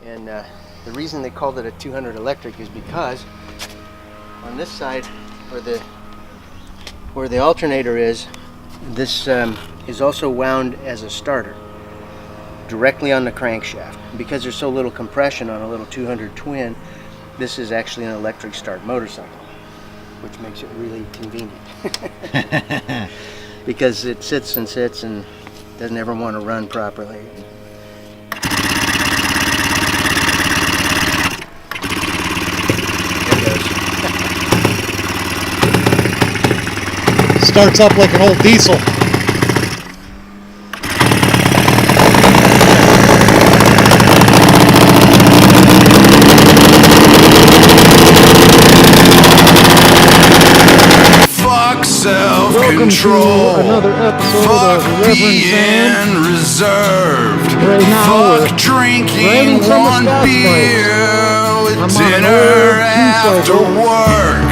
And the reason they called it a 200 electric is because on this side where the alternator is, this is also wound as a starter directly on the crankshaft. Because there's so little compression on a little 200 twin, this is actually an electric start motorcycle, which makes it really convenient. Because it sits and sits and doesn't ever want to run properly. Starts up like an old diesel. Fuck self-control. Another episode of Reverend Sam. Reserved. Right now, fuck drinking one beer with dinner after work.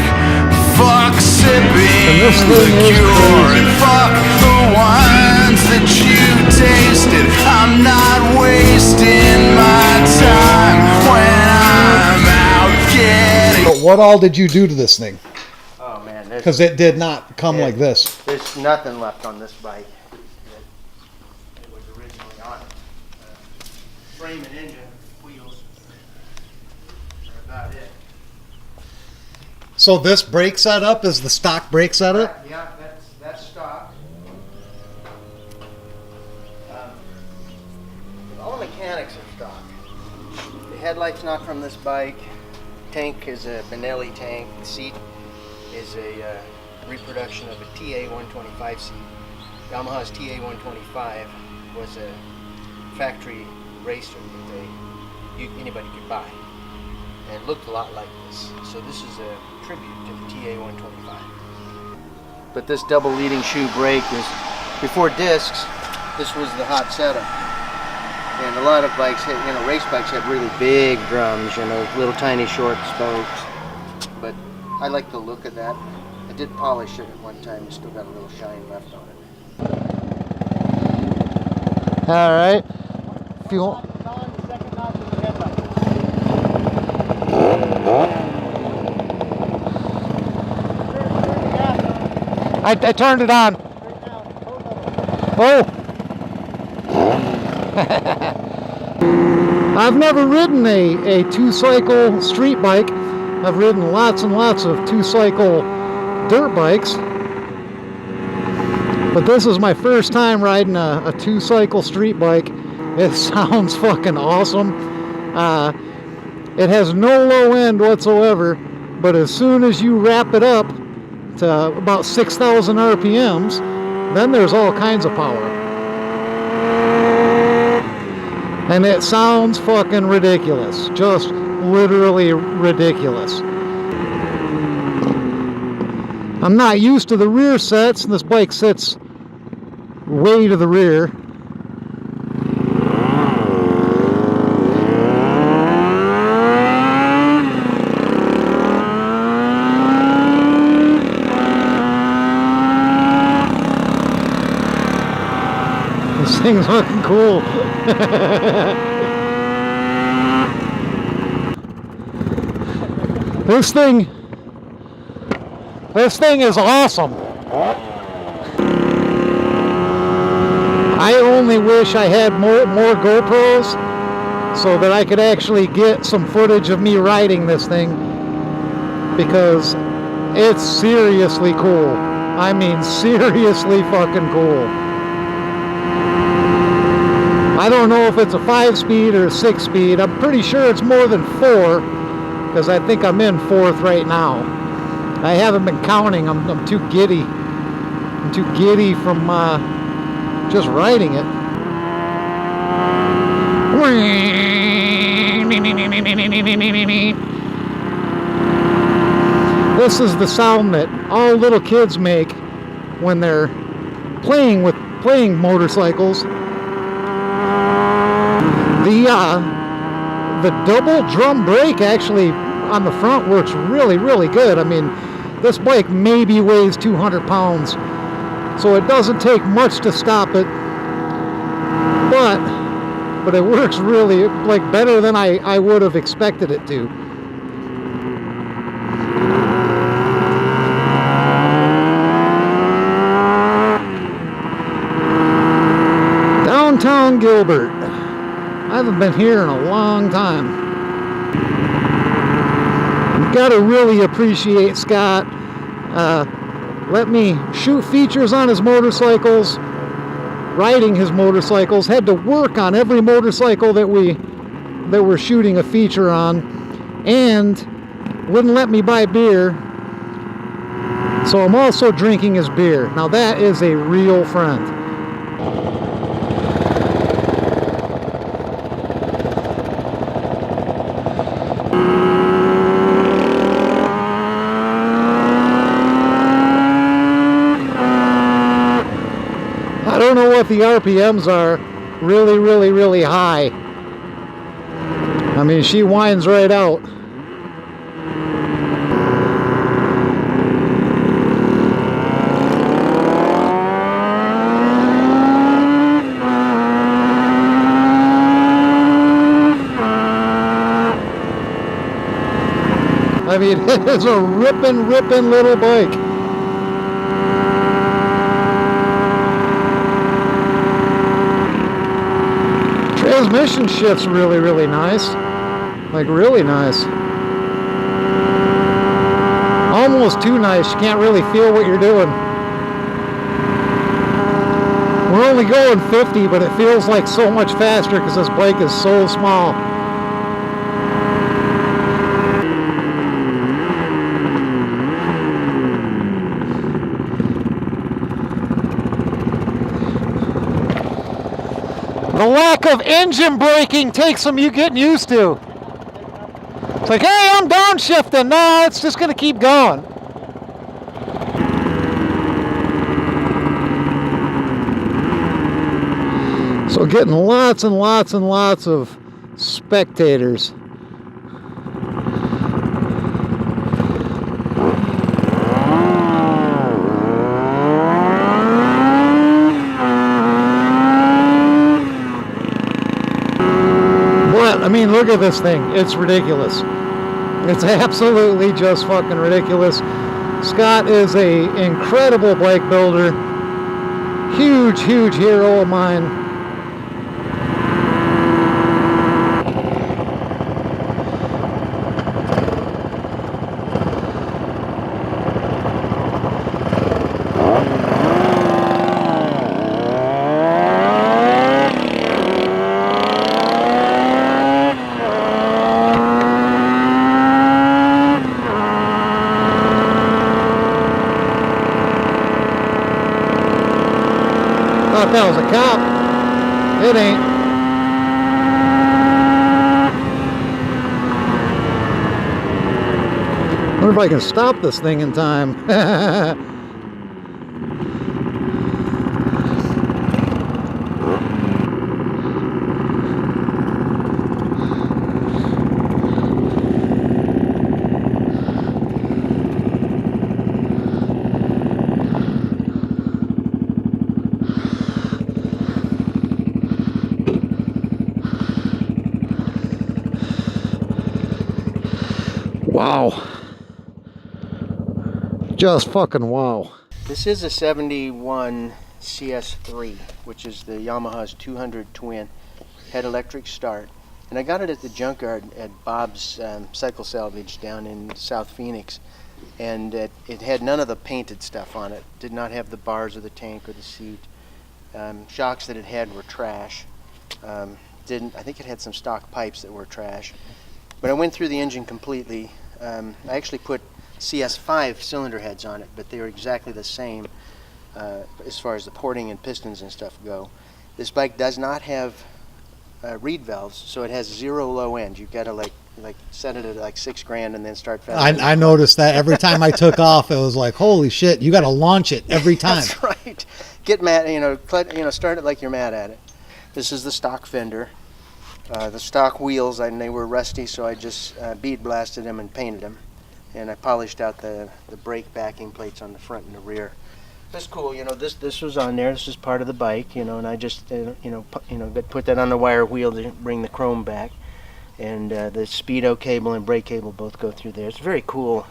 Fuck sipping liqueur and fuck the wines that you tasted. I'm not wasting my time when I'm out getting. But what all did you do to this thing? Oh man, Because it did not come like this. There's nothing left on this bike that it was originally on. Frame and engine, wheels are about it. So this brake setup is the stock brake setup? Yeah, that's stock. All the mechanics are stock. The headlight's not from this bike. Tank is a Benelli tank. The seat is a reproduction of a TA125 seat. Yamaha's TA125 was a factory racer that anybody could buy. And it looked a lot like this. So this is a tribute to the TA125. But this double leading shoe brake is, before discs, this was the hot setup. And a lot of bikes, race bikes have really big drums, little tiny short spokes. But I like the look of that. I did polish it at one time, it's still got a little shine left on it. Alright. If you want. I turned it on. Oh! I've never ridden a two-cycle street bike. I've ridden lots and lots of two-cycle dirt bikes. But this is my first time riding a two-cycle street bike. It sounds fucking awesome. It has no low end whatsoever, but as soon as you wrap it up to about 6,000 RPMs, then there's all kinds of power. And it sounds fucking ridiculous. Just literally ridiculous. I'm not used to the rear sets, and this bike sits way to the rear. This thing's looking cool. This thing is awesome. I only wish I had more GoPros so that I could actually get some footage of me riding this thing, because it's seriously cool. I mean, seriously fucking cool. I don't know if it's a 5-speed or a 6-speed. I'm pretty sure it's more than 4, because I think I'm in 4th right now. I haven't been counting. I'm too giddy. I'm too giddy from just riding it. This is the sound that all little kids make when they're playing motorcycles. The double drum brake actually on the front works really, really good. I mean, this bike maybe weighs 200 pounds, so it doesn't take much to stop it. But but it works really like better than I would have expected it to. Downtown Gilbert. I haven't been here in a long time. You've got to really appreciate Scott. Let me shoot features on his motorcycles, riding his motorcycles, had to work on every motorcycle that we're shooting a feature on, and wouldn't let me buy beer, so I'm also drinking his beer. Now that is a real friend. I don't know what the RPMs are. Really high. I mean, she winds right out. I mean, it's a ripping little bike. Transmission shift's really nice. Like, really nice. Almost too nice. You can't really feel what you're doing. We're only going 50, but it feels like so much faster because this bike is so small. The lack of engine braking takes some you getting used to. It's like, hey, I'm downshifting. No, it's just going to keep going. So getting lots and lots of spectators. I mean, look at this thing. It's ridiculous. It's absolutely just fucking ridiculous. Scott is an incredible bike builder. Huge hero of mine. Thought that was a cop. It ain't. Wonder if I can stop this thing in time. Wow. Just fucking wow. This is a 71 CS3, which is the Yamaha's 200 twin. Had electric start. And I got it at the junkyard at Bob's Cycle Salvage down in South Phoenix. And it had none of the painted stuff on it. Did not have the bars of the tank or the seat. Shocks that it had were trash. I think it had some stock pipes that were trash. But I went through the engine completely. I actually put CS5 cylinder heads on it, but they were exactly the same as far as the porting and pistons and stuff go. This bike does not have reed valves, so it has zero low end. You've got to like set it at like $6,000 and then start fast. I noticed that every time I took off, it was like, holy shit! You got to launch it every time. That's right. Get mad, start it like you're mad at it. This is the stock fender. The stock wheels, and they were rusty, so I just bead blasted them and painted them. And I polished out the brake backing plates on the front and the rear. That's cool. You know, this was on there. This is part of the bike. You know, and I just put that on the wire wheel to bring the chrome back, and the speedo cable and brake cable both go through there. It's a very cool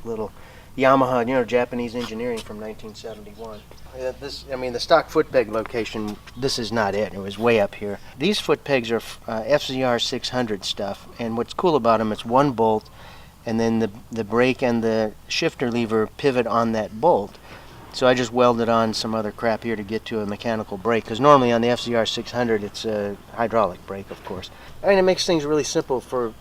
little Yamaha, Japanese engineering from 1971. The stock foot peg location, this is not it. It was way up here. These foot pegs are FZR 600 stuff, and what's cool about them, it's one bolt, and then the brake and the shifter lever pivot on that bolt. So I just welded on some other crap here to get to a mechanical brake, because normally on the FZR 600 it's a hydraulic brake, of course. I mean, it makes things really simple for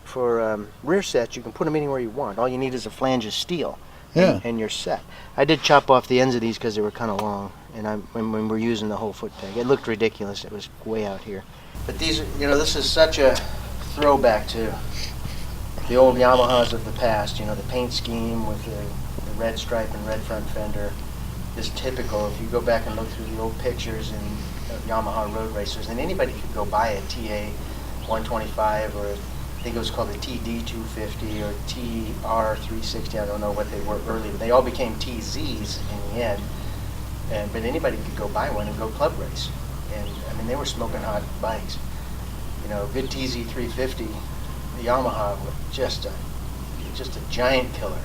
rear sets. You can put them anywhere you want. All you need is a flange of steel. Yeah. And you're set. I did chop off the ends of these because they were kind of long, and when we're using the whole foot peg, it looked ridiculous. It was way out here. But these, this is such a throwback to the old Yamahas of the past. The paint scheme with the red stripe and red front fender is typical. If you go back and look through the old pictures of Yamaha road racers, and anybody could go buy a TA125 or I think it was called the TD250 or TR360. I don't know what they were earlier. They all became TZs in the end. But anybody could go buy one and go club race. And I mean, they were smoking hot bikes. Good TZ350, the Yamaha was just a giant killer.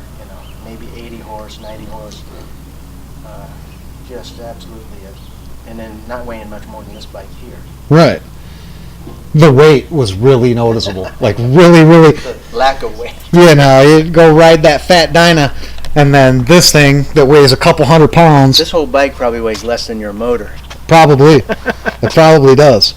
Maybe 80 horse, 90 horse, just absolutely and then not weighing much more than this bike here. Right. The weight was really noticeable. Like really. The lack of weight. You go ride that fat Dyna, and then this thing that weighs a couple 100 pounds. This whole bike probably weighs less than your motor. Probably. It probably does.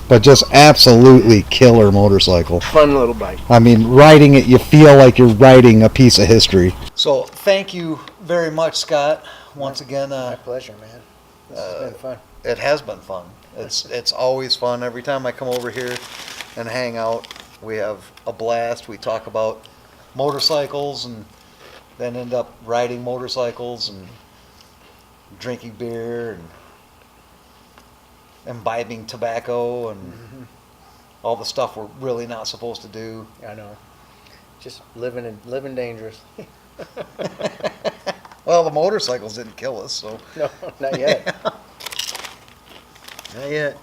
But just absolutely killer motorcycle. Fun little bike. I mean, riding it, you feel like you're riding a piece of history. So, thank you very much, Scott. Once again. My pleasure, man. This has been fun. It has been fun. It's always fun. Every time I come over here and hang out, we have a blast. We talk about motorcycles and then end up riding motorcycles and drinking beer and imbibing tobacco and all the stuff we're really not supposed to do. I know. Just living dangerous. Well, the motorcycles didn't kill us, so. No, not yet. Not yet.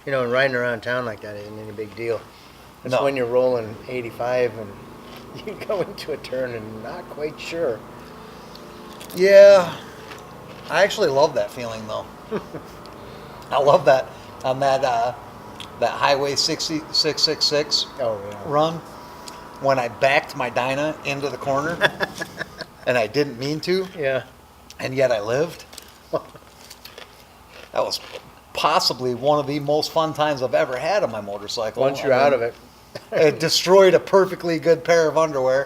And riding around town like that isn't any big deal. It's No. when you're rolling 85 and you go into a turn and not quite sure. Yeah, I actually love that feeling though. I love that on that Highway 666 run when I backed my Dyna into the corner and I didn't mean to. Yeah. And yet I lived. That was possibly one of the most fun times I've ever had on my motorcycle. Once you're out of it. It destroyed a perfectly good pair of underwear.